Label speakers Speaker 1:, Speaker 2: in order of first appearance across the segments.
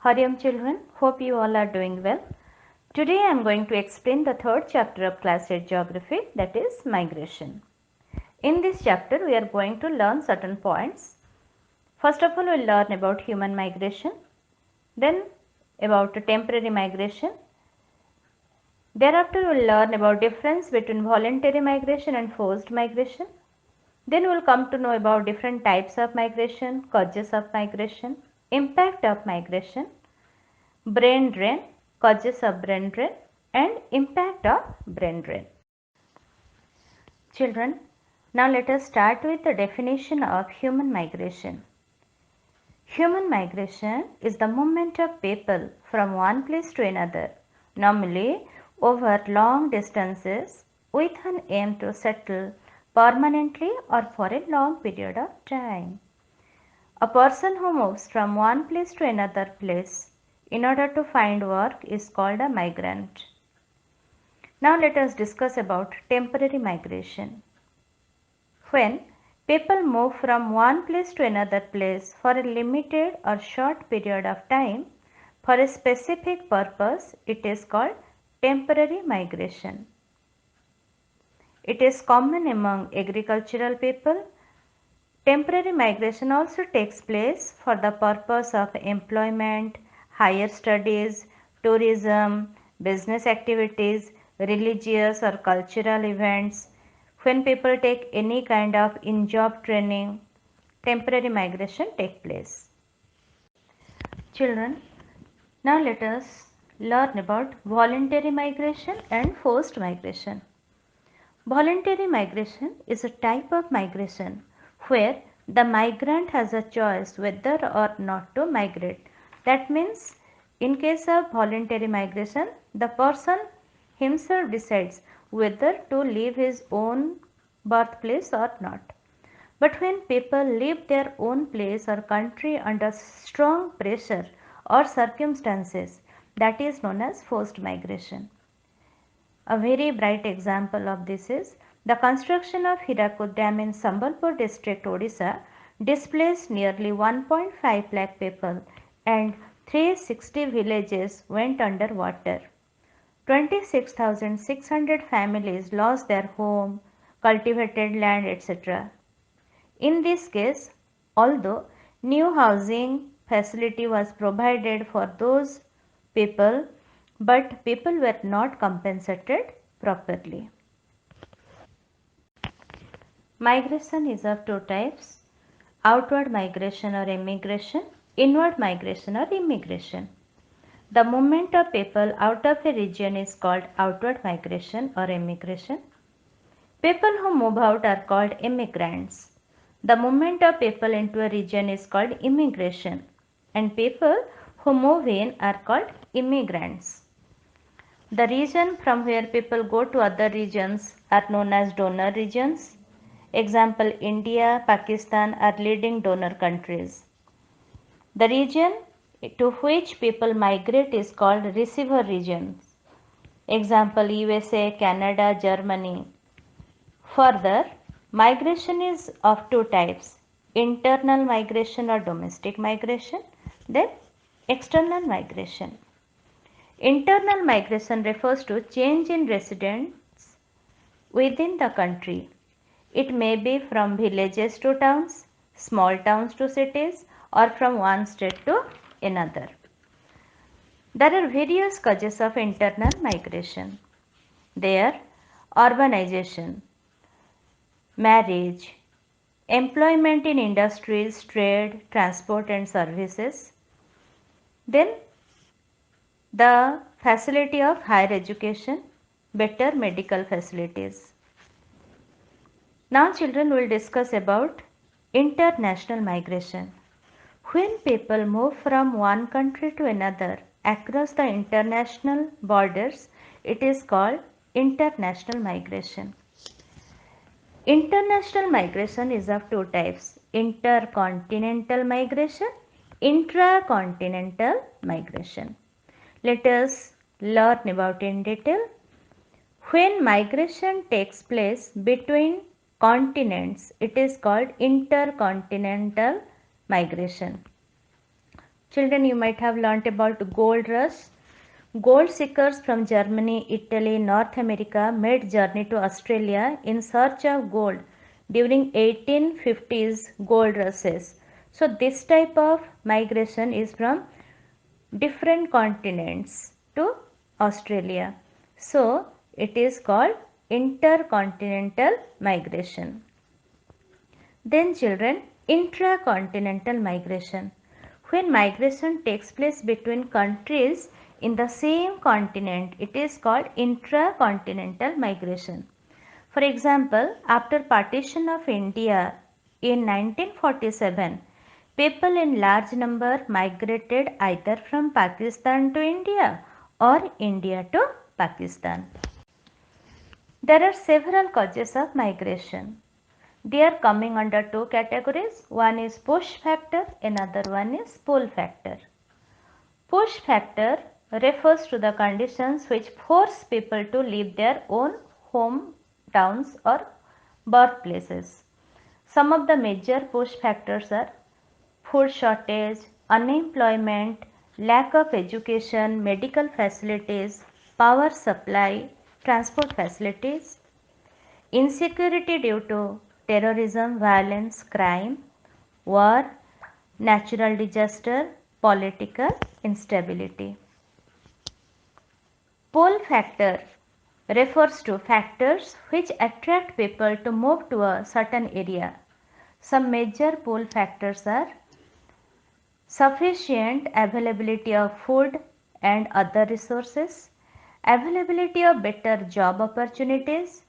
Speaker 1: Hariam children, hope you all are doing well. Today I am going to explain the third chapter of class 8 geography, that is migration. In this chapter we are going to learn certain points. First of all we will learn about human migration, then about temporary migration. Thereafter we will learn about difference between voluntary migration and forced migration. Then we will come to know about different types of migration, causes of migration, impact of migration, brain drain, causes of brain drain and impact of brain drain. Children, now let us start with the definition of human migration. Human migration is the movement of people from one place to another, normally over long distances with an aim to settle permanently or for a long period of time. A person who moves from one place to another place in order to find work is called a migrant. Now let us discuss about temporary migration. When people move from one place to another place for a limited or short period of time for a specific purpose, it is called temporary migration. It is common among agricultural people. Temporary migration also takes place for the purpose of employment, higher studies, tourism, business activities, religious or cultural events. When people take any kind of in-job training, temporary migration takes place. Children, now let us learn about voluntary migration and forced migration. Voluntary migration is a type of migration where the migrant has a choice whether or not to migrate. That means in case of voluntary migration, the person himself decides whether to leave his own birthplace or not. But when people leave their own place or country under strong pressure or circumstances, that is known as forced migration. A very bright example of this is the construction of Hirakud Dam in Sambalpur district, Odisha displaced nearly 1.5 lakh people and 360 villages went under water. 26,600 families lost their home, cultivated land, etc. In this case, although new housing facility was provided for those people, but people were not compensated properly. Migration is of two types: outward migration or immigration, inward migration or immigration. The movement of people out of a region is called outward migration or immigration. People who move out are called immigrants. The movement of people into a region is called immigration, and people who move in are called immigrants. The region from where people go to other regions are known as donor regions. Example, India, Pakistan are leading donor countries. The region to which people migrate is called receiver regions. Example, USA, Canada, Germany. Further, migration is of two types: internal migration or domestic migration, then external migration. Internal migration refers to change in residents within the country. It may be from villages to towns, small towns to cities, or from one state to another. There are various causes of internal migration. They are urbanization, marriage, employment in industries, trade, transport and services. Then the facility of higher education, better medical facilities. Now children will discuss about international migration. When people move from one country to another across the international borders, it is called international migration. International migration is of two types: intercontinental migration, intracontinental migration. Let us learn about in detail. When migration takes place between continents, it is called intercontinental migration. Children, you might have learnt about gold rush. Gold seekers from Germany, Italy, North America made journey to Australia in search of gold during 1850s gold rushes. So this type of migration is from different continents to Australia. So it is called intercontinental migration. Then children, intracontinental migration. When migration takes place between countries in the same continent, it is called intracontinental migration. For example, after partition of India in 1947, people in large number migrated either from Pakistan to India or India to Pakistan. There are several causes of migration. They are coming under two categories. One is push factor, another one is pull factor. Push factor refers to the conditions which force people to leave their own hometowns or birthplaces. Some of the major push factors are food shortage, unemployment, lack of education, medical facilities, power supply, transport facilities, insecurity due to terrorism, violence, crime, war, natural disaster, political instability. Pull factor refers to factors which attract people to move to a certain area. Some major pull factors are sufficient availability of food and other resources, availability of better job opportunities,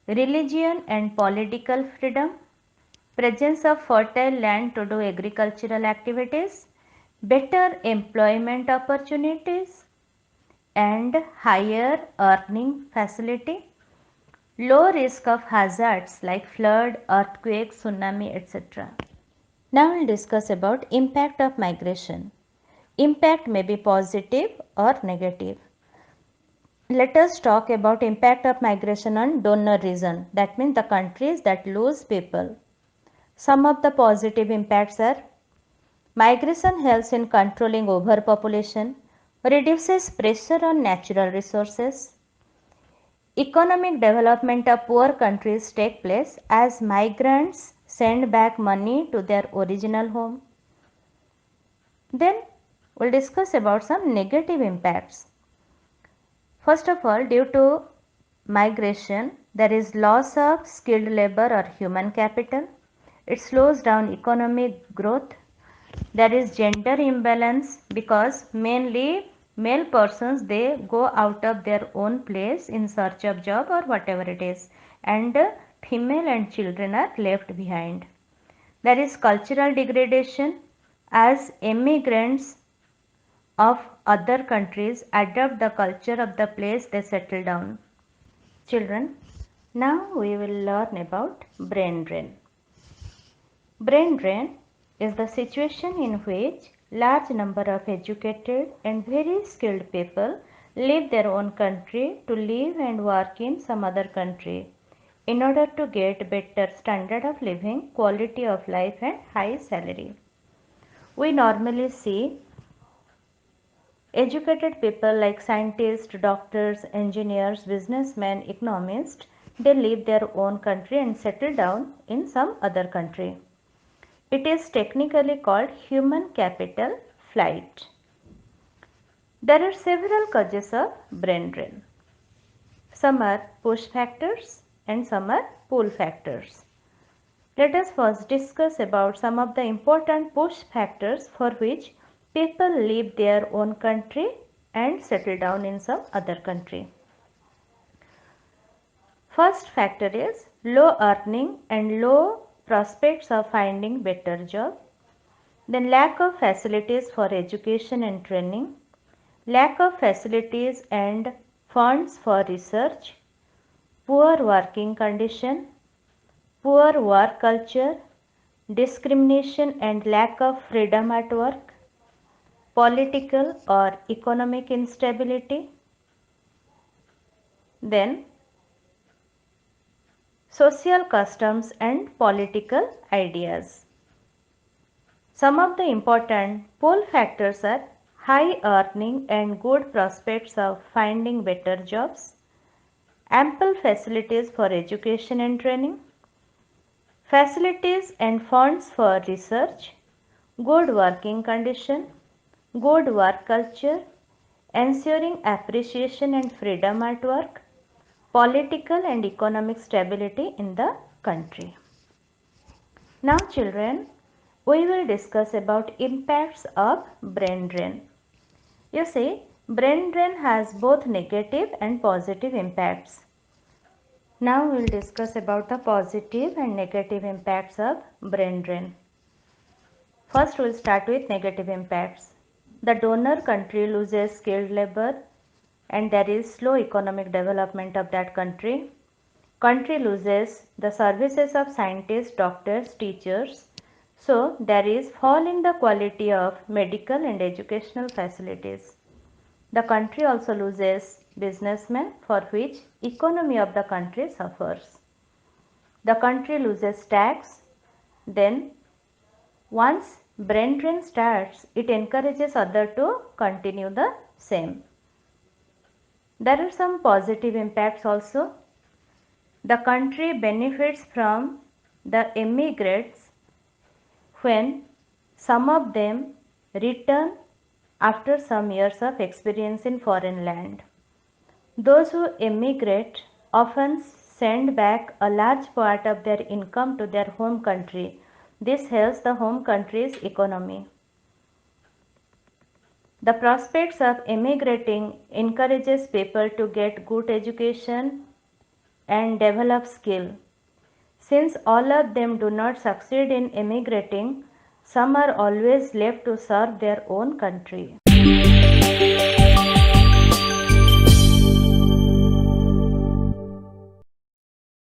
Speaker 1: religion and political freedom, presence of fertile land to do agricultural activities, better employment opportunities and higher earning facility, low risk of hazards like flood, earthquake, tsunami, etc. Now we'll discuss about impact of migration. Impact may be positive or negative. Let us talk about impact of migration on donor region. That means the countries that lose people. Some of the positive impacts are migration helps in controlling overpopulation, reduces pressure on natural resources. Economic development of poor countries take place as migrants send back money to their original home. Then we'll discuss about some negative impacts. First of all, due to migration, there is loss of skilled labor or human capital. It slows down economic growth. There is gender imbalance because mainly male persons, they go out of their own place in search of job or whatever it is, and female and children are left behind. There is cultural degradation as immigrants of other countries adopt the culture of the place they settle down. Children, now we will learn about brain drain. Brain drain is the situation in which large number of educated and very skilled people leave their own country to live and work in some other country in order to get better standard of living, quality of life and high salary. We normally see educated people like scientists, doctors, engineers, businessmen, economists, they leave their own country and settle down in some other country. It is technically called human capital flight. There are several causes of brain drain. Some are push factors and some are pull factors. Let us first discuss about some of the important push factors for which people leave their own country and settle down in some other country. First factor is low earning and low prospects of finding better job. Then lack of facilities for education and training, lack of facilities and funds for research, poor working condition, poor work culture, discrimination and lack of freedom at work, political or economic instability, then social customs and political ideas. Some of the important pull factors are high earning and good prospects of finding better jobs, ample facilities for education and training, facilities and funds for research, good working condition, good work culture, ensuring appreciation and freedom at work, political and economic stability in the country. Now children, we will discuss about impacts of brain drain. You see, brain drain has both negative and positive impacts. Now we will discuss about the positive and negative impacts of brain drain. First we will start with negative impacts. The donor country loses skilled labor and there is slow economic development of that country. Country loses the services of scientists, doctors, teachers. So there is fall in the quality of medical and educational facilities. The country also loses businessmen for which economy of the country suffers. The country loses tax. Then once brain drain starts, it encourages other to continue the same. There are some positive impacts also. The country benefits from the immigrants when some of them return after some years of experience in foreign land. Those who emigrate often send back a large part of their income to their home country. This helps the home country's economy. The prospects of emigrating encourages people to get good education and develop skill. Since all of them do not succeed in emigrating, some are always left to serve their own country.